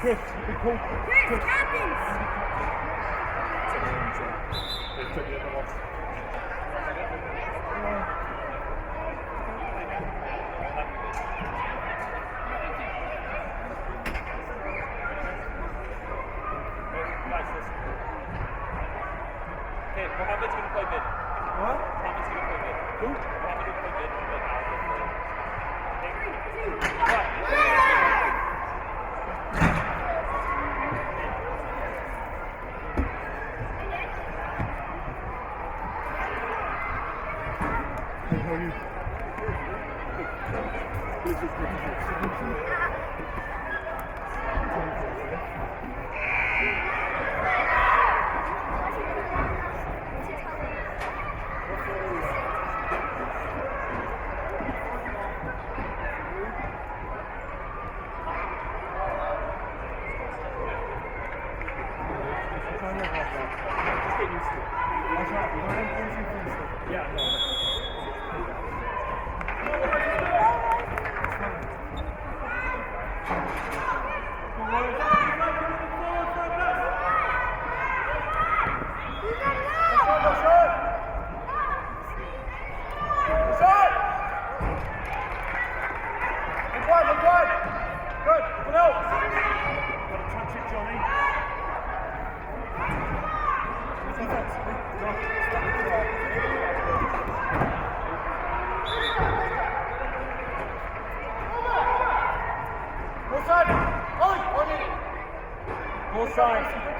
Chris, you can call. Chris, captains! Okay, Mohammed's going to play mid. What? Mohammed's going to play mid. Who? Mohammed will play mid.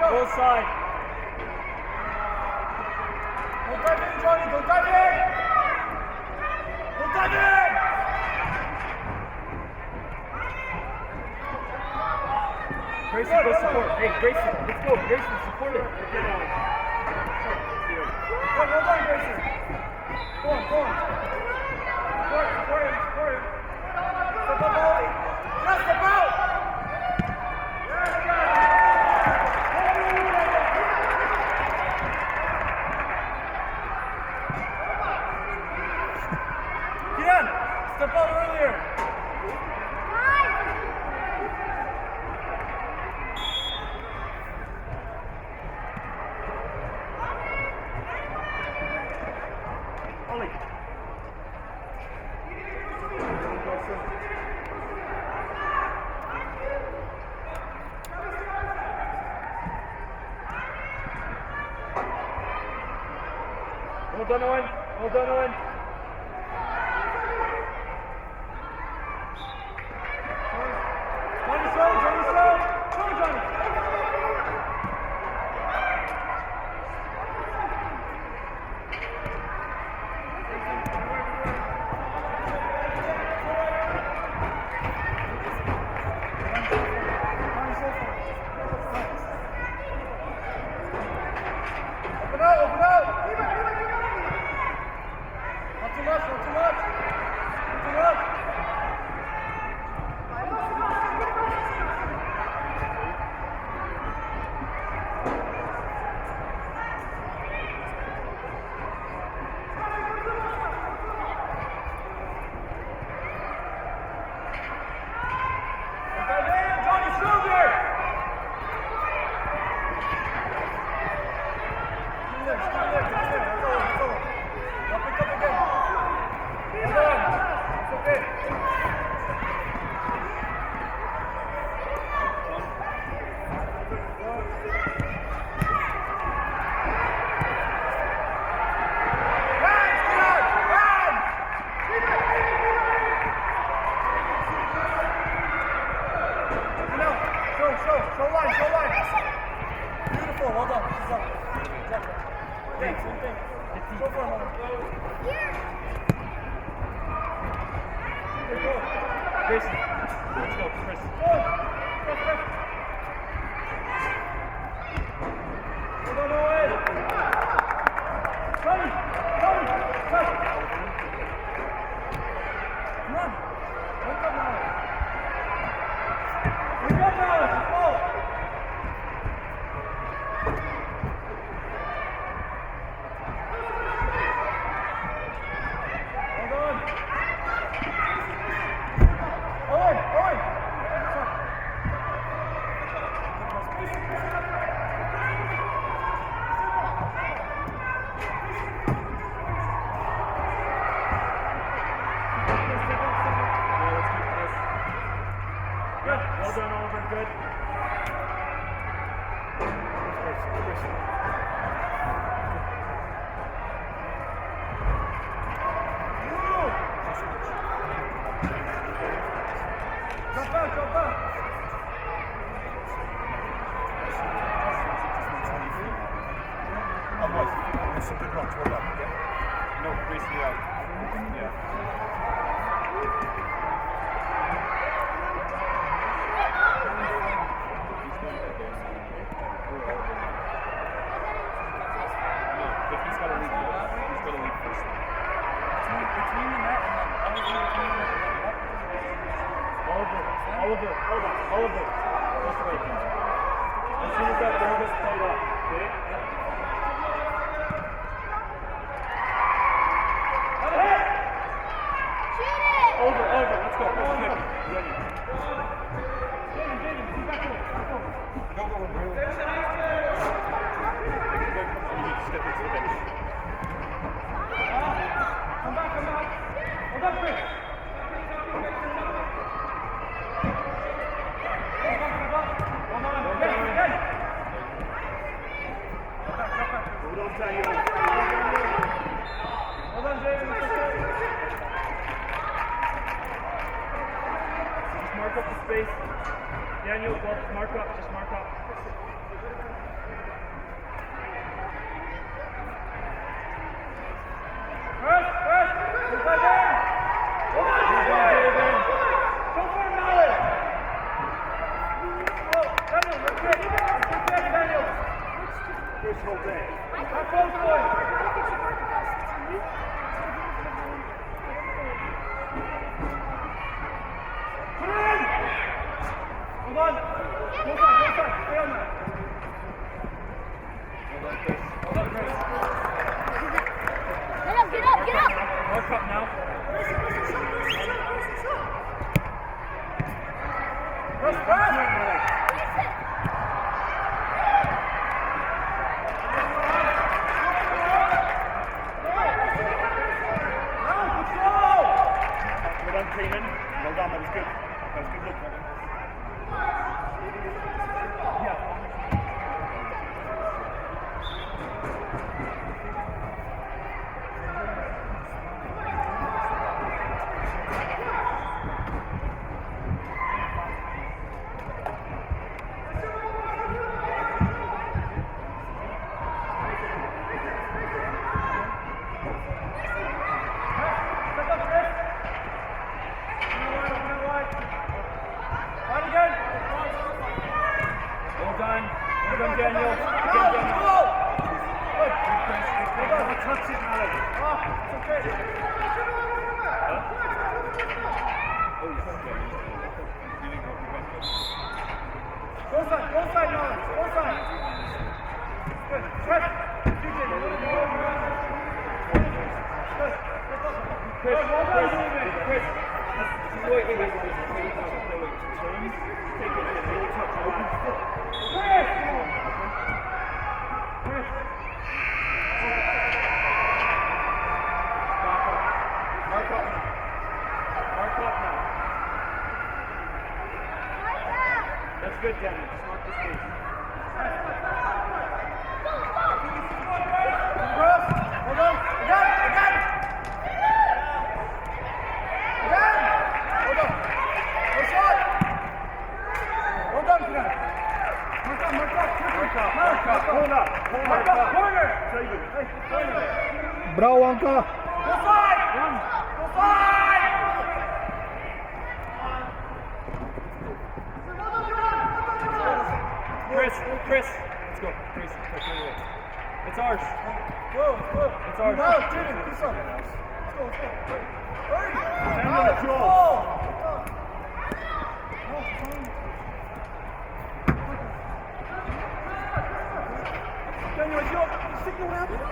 Both side. Don't dive in, Johnny. Don't dive in. Don't dive in. Grayson, go support. Hey, Grayson, let's go. Grayson, support it. Well done, Grayson. Go on. Support him. Step up, Ollie. Just about. Step out earlier. Ollie. Well done, Owen. Show line. Beautiful, well done. Same thing. Show for a moment. Grayson, let's go, Chris. Chris. Well done, Owen. Tony. Come on. Wake up now. Let's go. No, Chris, you're out. Yeah. No, but he's got to leave. He's got to leave first. Between the net and then Oliver. Just wait. As soon as that ball gets played up, okay? Over, let's go. Come back. Hold up, Chris. Mark up the space. Daniel, well, just mark up. First! Good play, Dan! Come on, David! Go for it, Malik! Oh, Daniel, let's get Daniel! Chris, hold that. Have fun, boys! Hold on! Go side! Stay on that! Hold on, Chris. Get up! Mark up now. Press! Well done, Keenan. Well done, that was good. That was good look. Well done, Daniel. Touch it, Alex. It's okay. Go side, Alex. Go side. Good. Chris. Chris, well done, Chris. Wait. Mark up now. That's good, Daniel. Just mark the space. Hold on. Again. Hold on. Go shot. Hold on, Kiran. Mark up. Hold up. Corner. Bravo, Anka. Go side. Chris. Let's go. Chris. It's ours. Go. It's ours. No, Jimmy, do something. Let's go. Hurry. Daniel, you signal happened?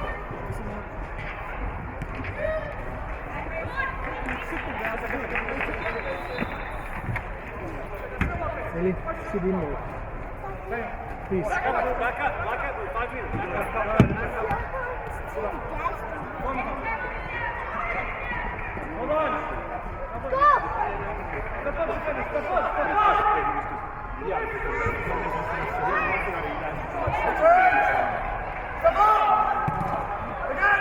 Ellie, sit in more. Please. Back up. 5 minutes. Hold on. Go! Step up. Again.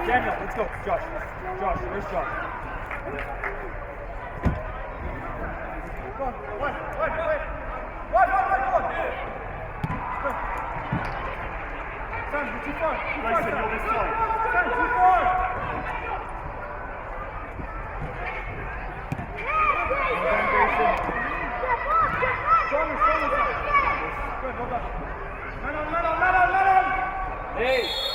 Daniel, let's go. Josh, where's Josh? Grayson, you're this side. Hey!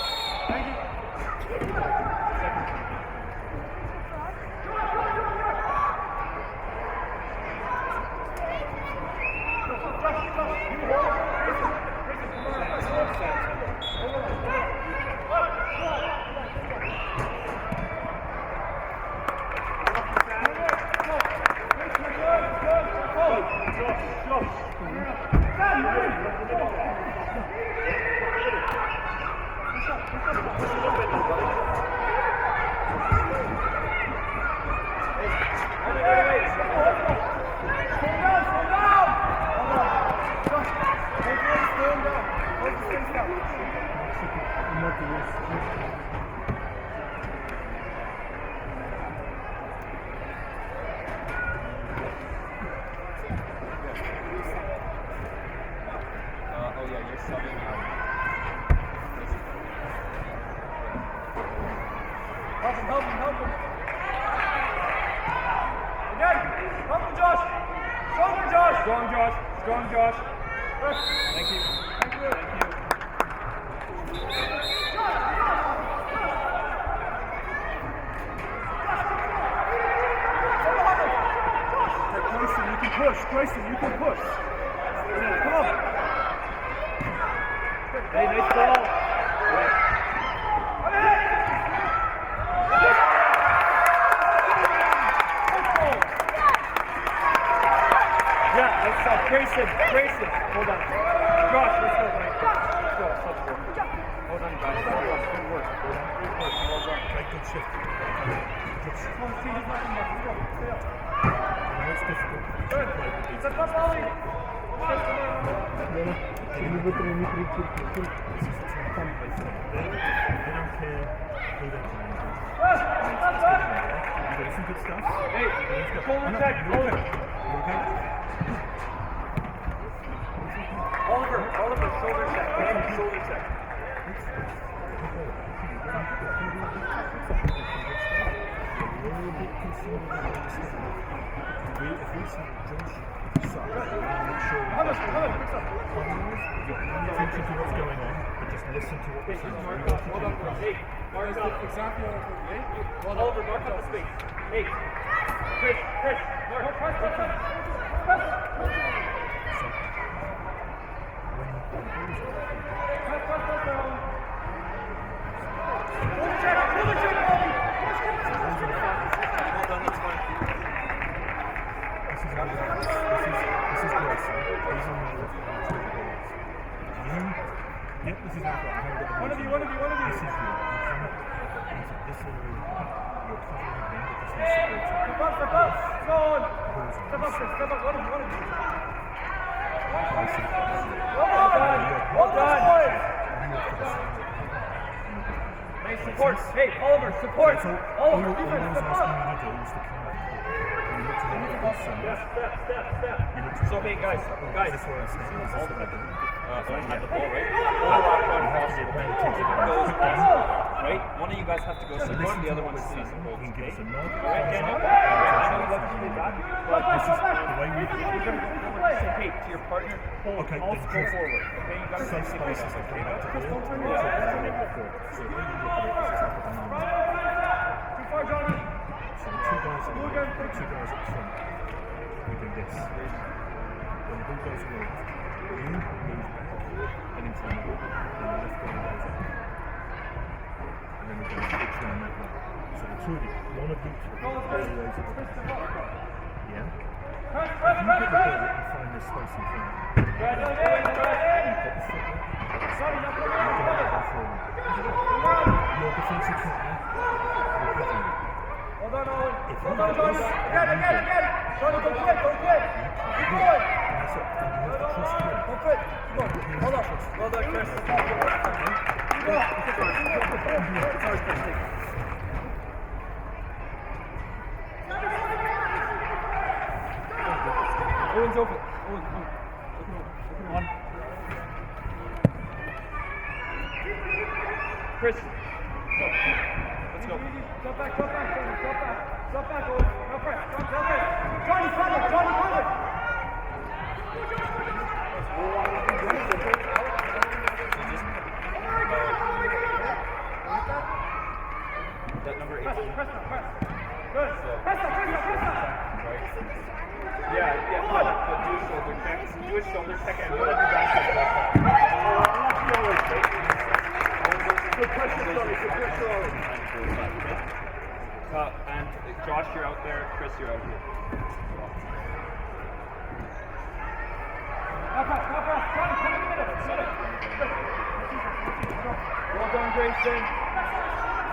Oh yeah, you're subbing Help him. Again, help him, Josh. Strong, Josh. Thank you. Grayson, you can push. Come on. Hey, nice ball. Yeah, that's Grayson. Hold on. Josh, let's go, Mike. Let's go. Hold on, guys. Good work. Well done. Good shift. Come on, see, he's not in there. Let's go. Stay up. It's difficult. Good. That's not Ollie. They don't care who they're playing. You got some good stuff. Hey, shoulder check. Oliver, shoulder check. Shoulder check. If we see Josh side, make sure How much? attention to what's going on, but just listen to what we're saying. Hold on. Hey, mark up. Exactly what I'm doing. Oliver, mark up the space. Hey, Chris, mark. Press. One of you. This is you. This is you're covering him, but this is Step up. Go on. Step up. One of you. Well done. Nice support. Hey, Oliver, support. Oliver, defense, step up. So, hey, guys. That's where I stand. This is what I do. Don't have the ball, right? Right? One of you guys have to go support, the other one is season. He can give us a nod. Right? This is the way we do it. Say, hey, to your partner, hold, Okay, also go then forward. Okay, you got to some say spaces spaces. that come back to the So the way you look at it, this is like a banana. Too far, Johnny. So the two guys are the two guys up front. We do this. When the ball goes away, you move back and into the middle. Then the left guy goes up. And then we go switch around that way. So the two of you, one of each will go away to the back. Yeah? If you get the ball and find this space in front of you, you've got the football, you're going to go forward. Your defensive partner will cover you. Hold on, Owen. If you Hold get on, Johnny. this, Again. Johnny, go quick. Keep going. that's it. And you have to trust him. Go quick. Come on. Hold on. Well done, Chris. Owen's open. Owen, come. Look at Owen. Chris. Go. Let's go. Drop back, Johnny, drop back. Drop back, Owen. No press. Johnny, follow. That number 18. Press. Good. Press that. Right. Yeah, do a shoulder check and go to the basket. Good pressure, Johnny. And Josh, you're out there. Chris, you're out here. No press. Johnny, come in the middle. Well done, Grayson.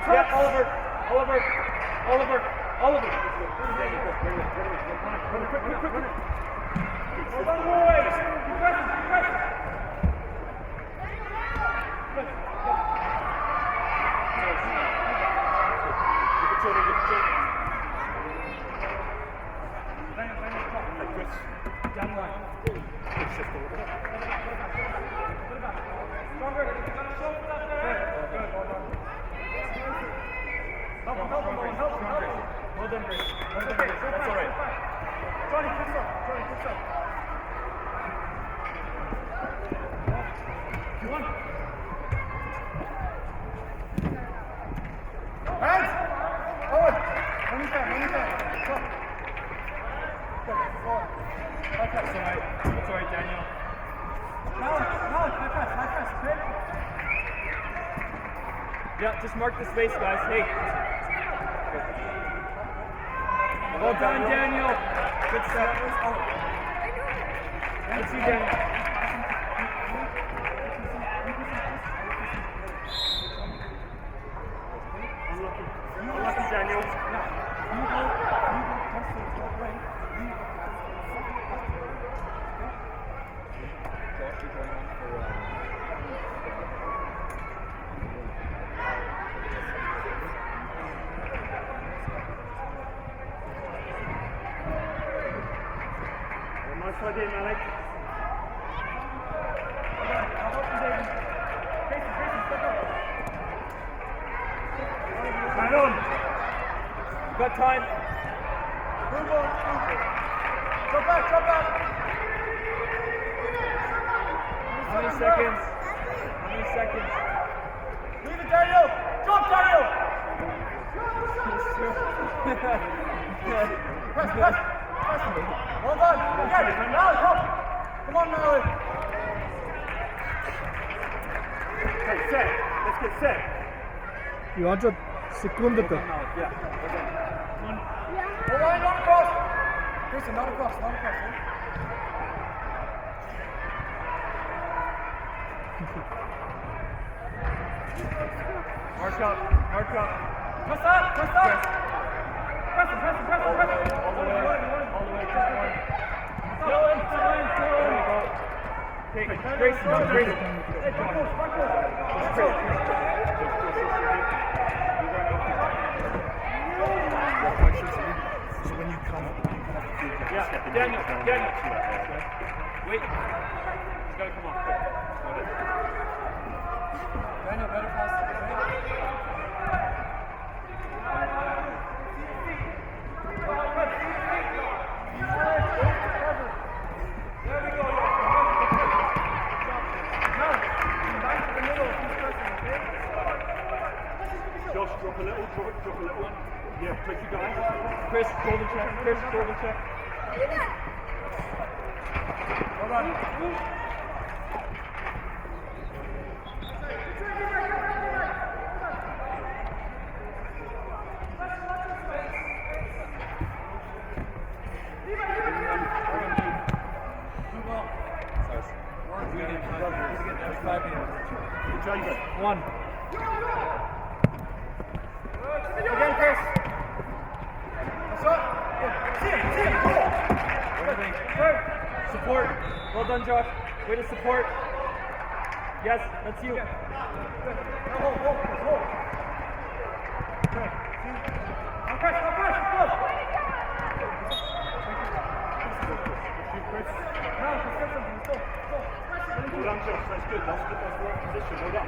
Yeah, Oliver. Quick. Well done, boys. Keep pressing. Down line. Stronger. You got a shoulder up there. Good. Well done. Help him. Well done, Grace. That's all right. Johnny, fix up. You want? Hands! Owen! When you can. Go. Good. Forward. That's all right, Daniel. Now, high press, okay? Yeah, just mark the space, guys. Hey. Well done, Daniel. Good set. Let's see, Daniel. Unlucky, Daniel. Nice idea, Malik. Right on. You've got time. Drop back. How many seconds? Leave it, Daniel. Drop, Daniel. Press. Well done. Okay, now come on, Malik. Okay, set. Let's get set. Roger, секундата. Yeah. All right, not across. Listen, not across. Eh? Mark up. Press up. Press. All the way. Just one. Still in. There you go. Okay, Grayson. Hey, front course. So when you come up, Yeah, Daniel. Wait. He's gotta come on. Quick. Go ahead. Daniel, better pass. There we go. Now, back to the middle. Josh, drop a little. Yeah, take you guys. Chris, shoulder check. Well done. One. Again, Chris. What's up? Support. Well done, Josh. Way to support. Yes, that's you. Hold. Okay. No press. Go. good. That's good. That's the right position. Hold up.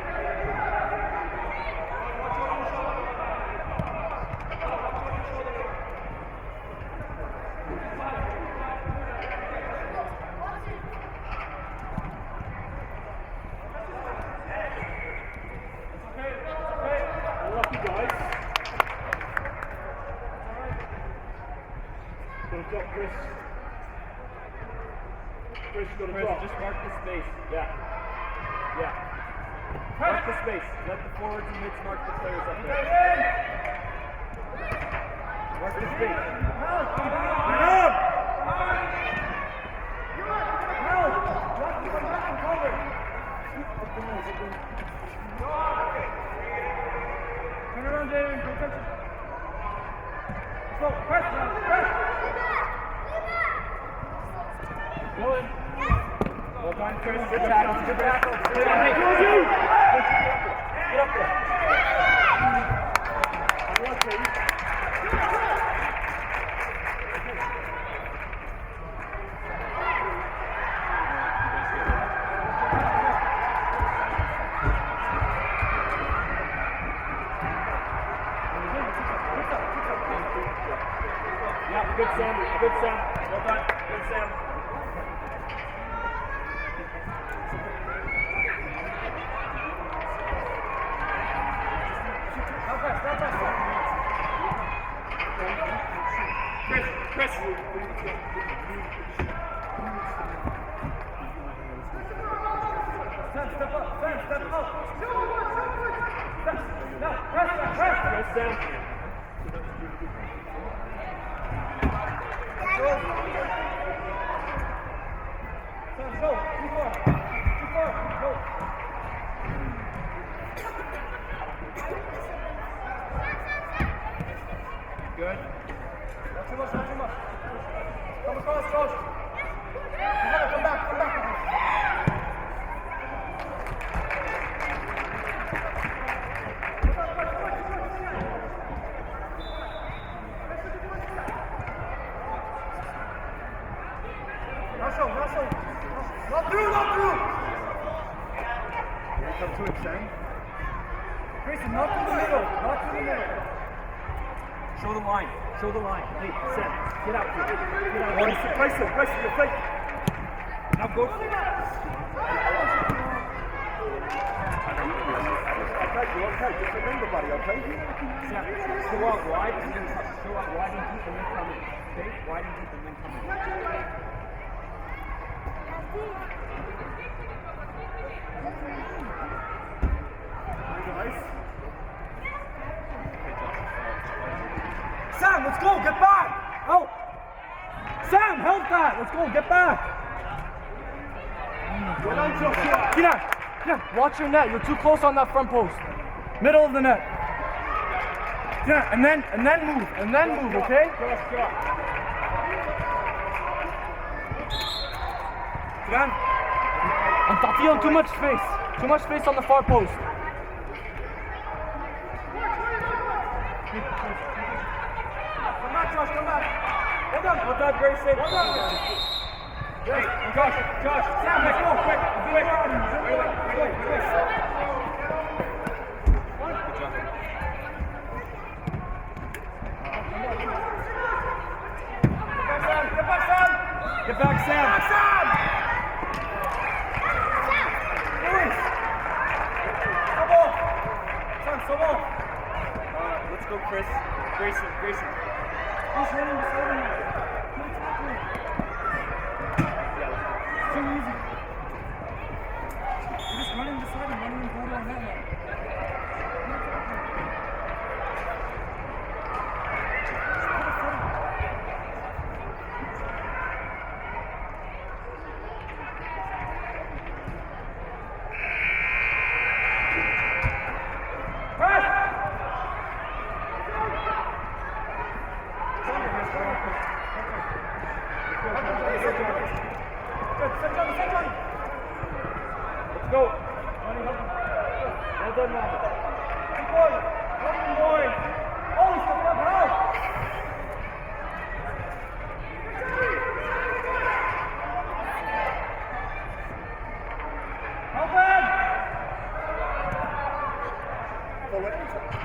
Lucky guys. Good job, Chris. Chris, you got to drop. Just mark the space. Yeah. Yeah. Mark the space. Let the forwards and mids mark the players up there. Mark the space. Turn around, David. Pay attention. Let's go. Press now. Press. Go in. Well done, Chris. Good tackle. Good tackle. Hey, get up there. One, please. Yeah, good Sam. Good Sam. Well done. Good Sam. Chris. Sam, step up. Sam, step up. No, press. Press, Sam. Go. Sam, go. Too far. Go. Good. Not too much. Come across, coach. Come back. Russell. Not through. Here come to it, Sam. Grayson, not through the middle. Show the line. Hey, Sam, get out here. Place it, your plate. Now go. Okay, just remember, buddy, okay? Sam, show out wide and then show out wide and deep and then come in. Okay? Wide and deep and then come in. Nice. Sam, let's go, get back! Oh! Sam, help that! Let's go, get back! Get out! Watch your net, you're too close on that front post. Middle of the net. Yeah, and then move, okay? Get on. I'm feeling too much space on the far post. Come back. Well done, Grayson. Hey, Josh, Sam, let's go, quick. Wait. Get back, Sam. Come on. Let's go, Chris. Grayson. He's running beside him. Too easy. You're just running beside him, running and going on that line. Let's go. Well done, Mama. Keep going. Keep going. Oh, step up, help. Help it. what?